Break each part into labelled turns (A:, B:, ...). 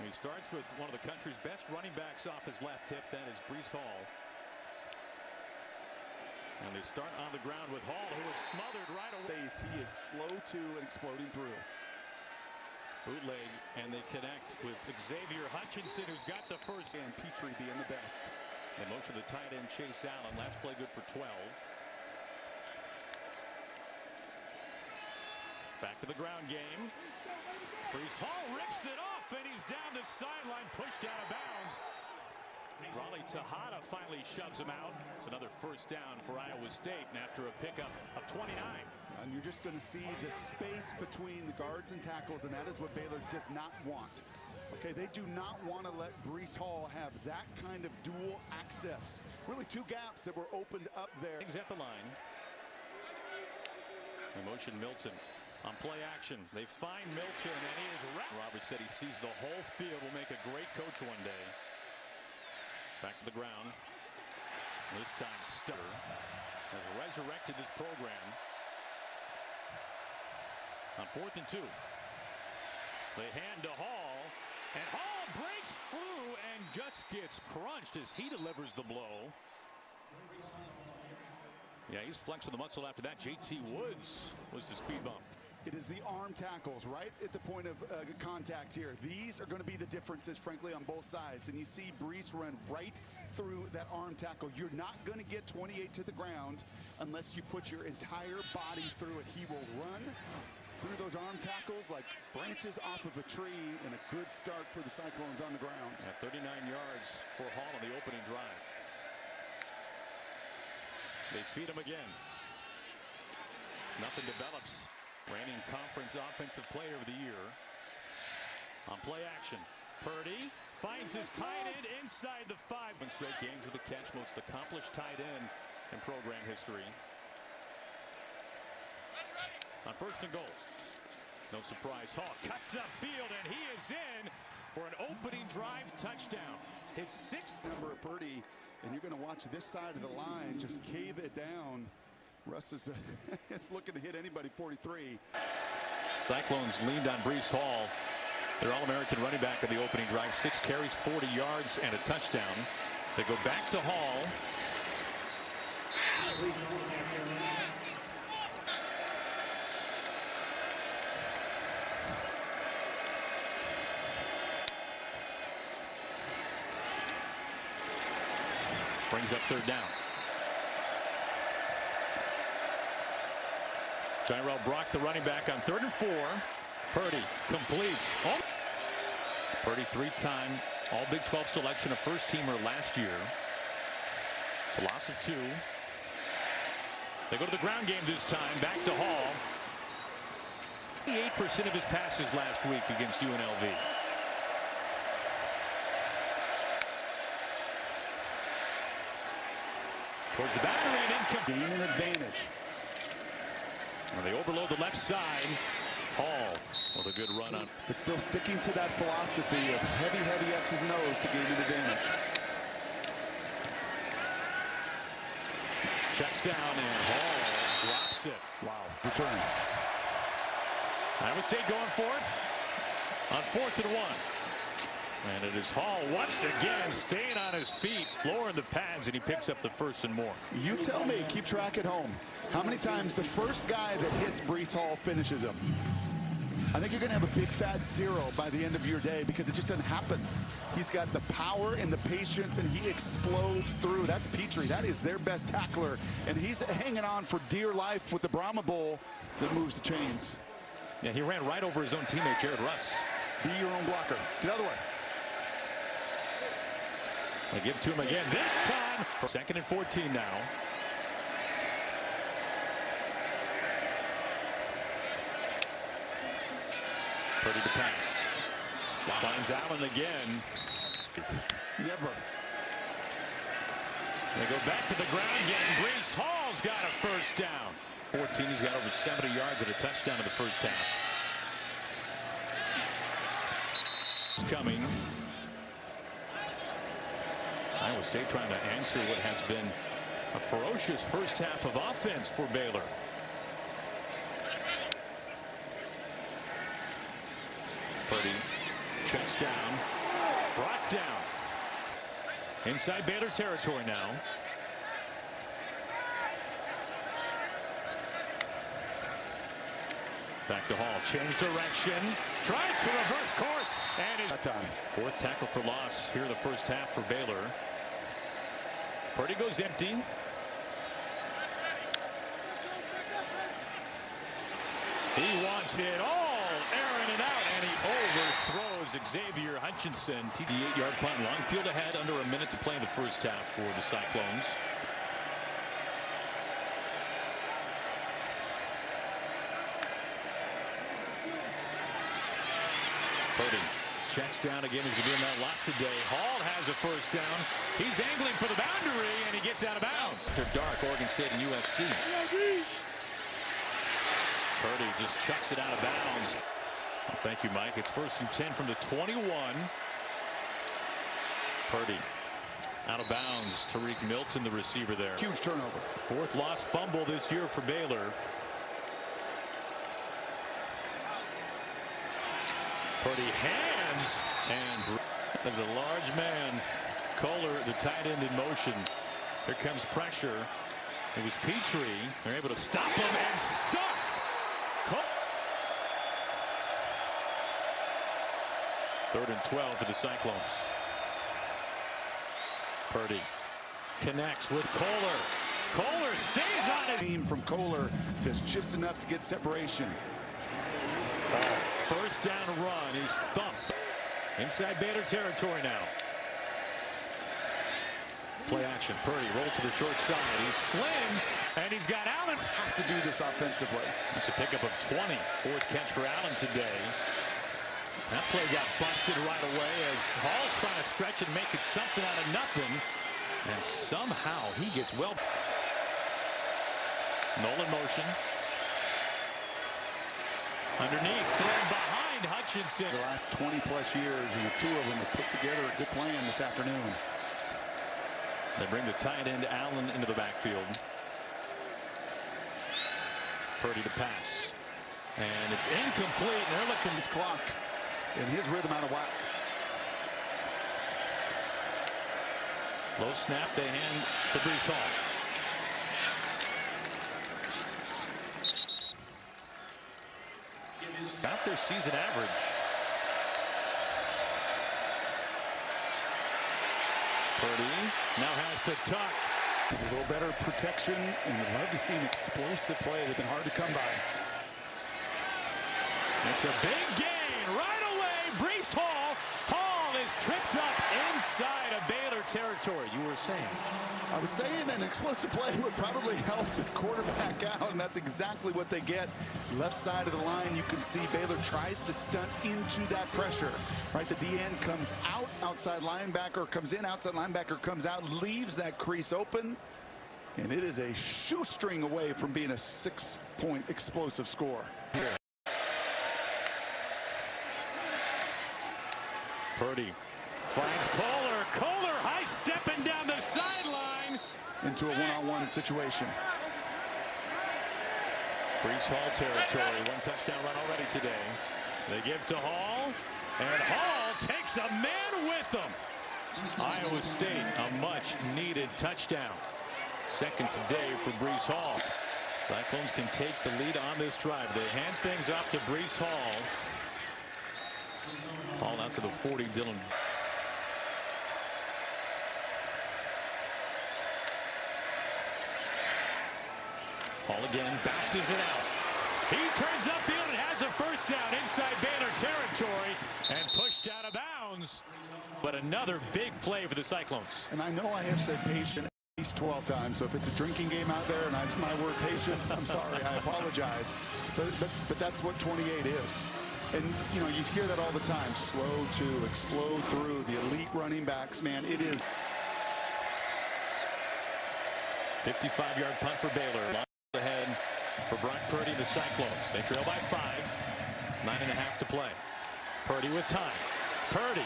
A: He starts with one of the country's best running backs off his left hip. That is Breece Hall. And they start on the ground with Hall, who is smothered right away.
B: He is slow to and exploding through.
A: Bootleg, and they connect with Xavier Hutchinson, who's got the first.
B: And Petrie being the best.
A: They motion the tight end Chase Allen. Last play good for 12. Back to the ground game. Breece Hall rips it off, and he's down the sideline, pushed out of bounds. Raleigh Tejada finally shoves him out. It's another first down for Iowa State, and after a pickup of 29.
B: And you're just going to see the space between the guards and tackles, and that is what Baylor does not want. Okay, they do not want to let Breece Hall have that kind of dual access. Really two gaps that were opened up there.
A: Things at the line. They motion Milton. On play action, they find Milton, and he is wrapped. Roberts said he sees the whole field. Will make a great coach one day. Back to the ground. This time Stutter has resurrected this program. On 4th and 2. They hand to Hall, and Hall breaks through and just gets crunched as he delivers the blow. Yeah, he's flexing the muscle after that. J.T. Woods was the speed bump.
B: It is the arm tackles right at the point of contact here. These are going to be the differences, frankly, on both sides. And you see Breece run right through that arm tackle. You're not going to get 28 to the ground unless you put your entire body through it. He will run through those arm tackles like branches off of a tree, and a good start for the Cyclones on the ground.
A: 39 yards for Hall on the opening drive. They feed him again. Nothing develops. Reigning conference offensive player of the year. On play action, Purdy finds his tight end inside the 5. Straight games with a catch, most accomplished tight end in program history. On 1st and goal. No surprise, Hall cuts upfield, and he is in for an opening drive touchdown. His 6th
B: number of Purdy, and you're going to watch this side of the line just cave it down. Russ is looking to hit anybody. 43.
A: Cyclones leaned on Breece Hall, their All-American running back of the opening drive. 6 carries, 40 yards, and a touchdown. They go back to Hall. Brings up 3rd down. Tyrell Brock, the running back, on 3rd and 4. Purdy completes. Oh. Purdy, 3-time All Big 12 selection, a first-teamer last year. It's a loss of 2. They go to the ground game this time. Back to Hall. 88% of his passes last week against UNLV. Towards the boundary and incomplete.
B: Gain an advantage.
A: And they overload the left side. Hall with a good run on.
B: But still sticking to that philosophy of heavy X's and O's to gain an advantage.
A: Checks down, and Hall drops it.
B: Wow. Return.
A: Iowa State going for it on 4th and 1. And it is Hall once again staying on his feet, lowering the pads, and he picks up the 1st and more.
B: You tell me, keep track at home. How many times the first guy that hits Breece Hall finishes him? I think you're going to have a big fat 0 by the end of your day, because it just doesn't happen. He's got the power and the patience, and he explodes through. That's Petrie. That is their best tackler, and he's hanging on for dear life with the Brahma Bull that moves the chains.
A: Yeah, he ran right over his own teammate, Jared Russ.
B: Be your own blocker. Get out of the way.
A: They give to him again. This time, 2nd and 14 now. Purdy to pass. Finds Allen again.
B: Never.
A: They go back to the ground game. Breece Hall's got a 1st down. 14, he's got over 70 yards and a touchdown in the 1st half. It's coming. Iowa State trying to answer what has been a ferocious 1st half of offense for Baylor. Purdy Checks down. Brought down. Inside Baylor territory now. Back to Hall. Change direction. Tries to reverse course. And
B: that time.
A: Fourth tackle for loss here in the first half for Baylor. Purdy goes empty. He wants it all. Airing it out. And he overthrows Xavier Hutchinson. The 8-yard punt. Long field ahead. Under a minute to play in the first half for the Cyclones. Purdy checks down again. He's been doing that a lot today. Hall has a first down. He's angling for the boundary, and he gets out of bounds. After dark, Oregon State and USC. Purdy just chucks it out of bounds. Well, thank you, Mike. It's 1st and 10 from the 21. Purdy out of bounds. Tariq Milton, the receiver there.
B: Huge turnover.
A: 4th lost fumble this year for Baylor. Purdy hands, and as a large man, Kohler, the tight end, in motion. Here comes pressure. It was Petrie. They're able to stop him, and stuck. Third and 12 for the Cyclones. Purdy connects with Kohler. Kohler stays on it.
B: Team from Kohler does just enough to get separation.
A: First down run. He's thumped. Inside Baylor territory now. Play action. Purdy rolls to the short side. He slings, and he's got Allen.
B: Have to do this offensively.
A: It's a pickup of 20. 4th catch for Allen today. That play got busted right away as Hall's trying to stretch and make it something out of nothing. And somehow he gets well. Nolan motion. Underneath, thrown behind Hutchinson.
B: The last 20-plus years, and the two of them have put together a good plan this afternoon.
A: They bring the tight end Allen into the backfield. Purdy to pass. And it's incomplete. And they're looking
B: his clock and his rhythm out of whack.
A: Low snap. They hand to Breece Hall. About their season average. Purdy now has to tuck.
B: A little better protection, and we'd love to see an explosive play. They've been hard to come by.
A: It's a big gain right away. Breece Hall. Hall is tripped up inside of Baylor territory. You were saying?
B: I was saying an explosive play would probably help the quarterback out, and that's exactly what they get. Left side of the line, you can see Baylor tries to stunt into that pressure. Right, the DN comes out, outside linebacker comes in, outside linebacker comes out, leaves that crease open, and it is a shoestring away from being a 6-point explosive score.
A: Purdy finds Kohler. Kohler high stepping down the sideline.
B: Into a one-on-one situation.
A: Breece Hall territory. 1 touchdown run already today. They give to Hall. And Hall takes a man with him. Iowa State, a much-needed touchdown. 2nd today for Breece Hall. Cyclones can take the lead on this drive. They hand things off to Breece Hall. Hall out to the 40, Dylan. Hall again, bounces it out. He turns upfield and has a first down inside Baylor territory and pushed out of bounds. But another big play for the Cyclones.
B: And I know I have said patient at least 12 times, so if it's a drinking game out there and my word patience, I'm sorry, I apologize. But that's what 28 is. And, you know, you hear that all the time. Slow to explode through the elite running backs, man. It is.
A: 55-yard punt for Baylor. Ahead for Brock Purdy and the Cyclones. They trail by 5. 9.5 to play. Purdy with time. Purdy.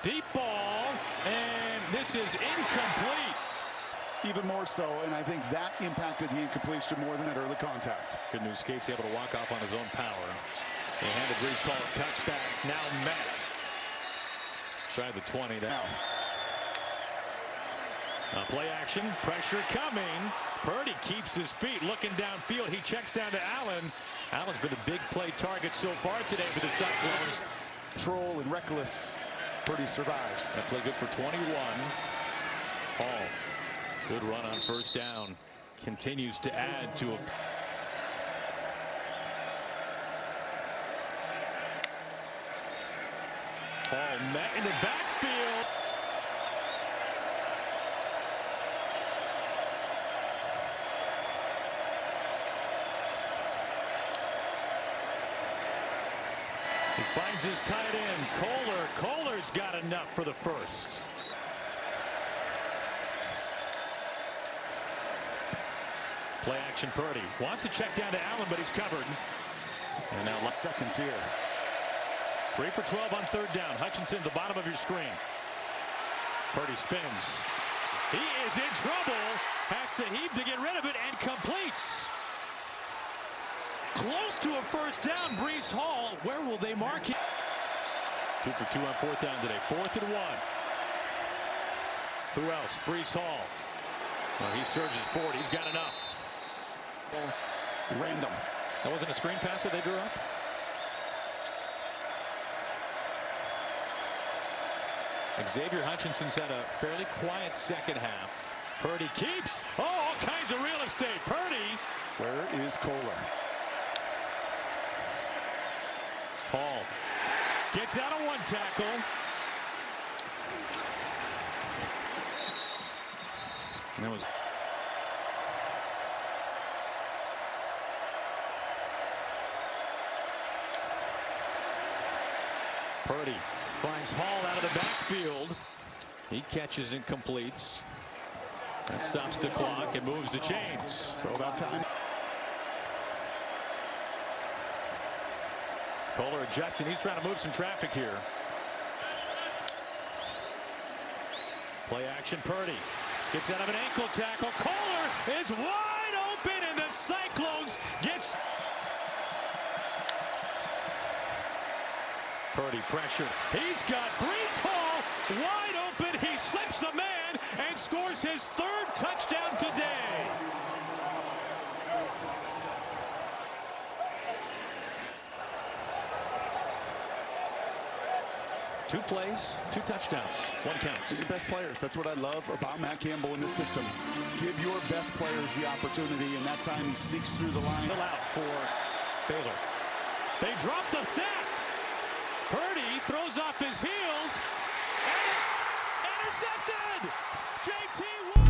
A: Deep ball. And this is incomplete.
B: Even more so, and I think that impacted the incompletion more than that early contact.
A: Good news, Cates able to walk off on his own power. They handed Breece Hall, cuts back, now Matt. inside the 20 now. Play action, pressure coming. Purdy keeps his feet, looking downfield. He checks down to Allen. Allen's been the big play target so far today for the Cyclones.
B: Control and reckless. Purdy survives.
A: That play good for 21. Hall, good run on first down. Continues to add to a. Hall met in the backfield. He finds his tight end, Kohler. Kohler's got enough for the first. Play action, Purdy wants to check down to Allen, but he's covered. And now last seconds here. 3 for 12 on third down. Hutchinson, the bottom of your screen. Purdy spins. He is in trouble. Has to heave to get rid of it and completes. Close to a first down. Breece Hall. Where will they mark him? 2 for 2 on fourth down today. 4th and 1. Who else? Breece Hall. Well, he surges forward. He's got enough.
B: Random.
A: That wasn't a screen pass that they drew up? Xavier Hutchinson's had a fairly quiet second half. Purdy keeps. Oh, all kinds of real estate. Purdy.
B: Where is Kohler?
A: Hall gets out of one tackle. That was. Purdy finds Hall out of the backfield. He catches and completes. That stops the clock and moves the chains.
B: So about time.
A: Kohler adjusting. He's trying to move some traffic here. Play action. Purdy gets out of an ankle tackle. Kohler is wide open, and the Cyclones gets. Purdy pressured. He's got Breece Hall wide open. He slips the man and scores his 3rd touchdown today. Two plays, 2 touchdowns, 1 count.
B: Your best players. That's what I love about Matt Campbell in this system. Give your best players the opportunity, and that time he sneaks through the line.
A: Still out for Baylor. They drop the snap. Purdy throws off his heels, and it's intercepted. JT.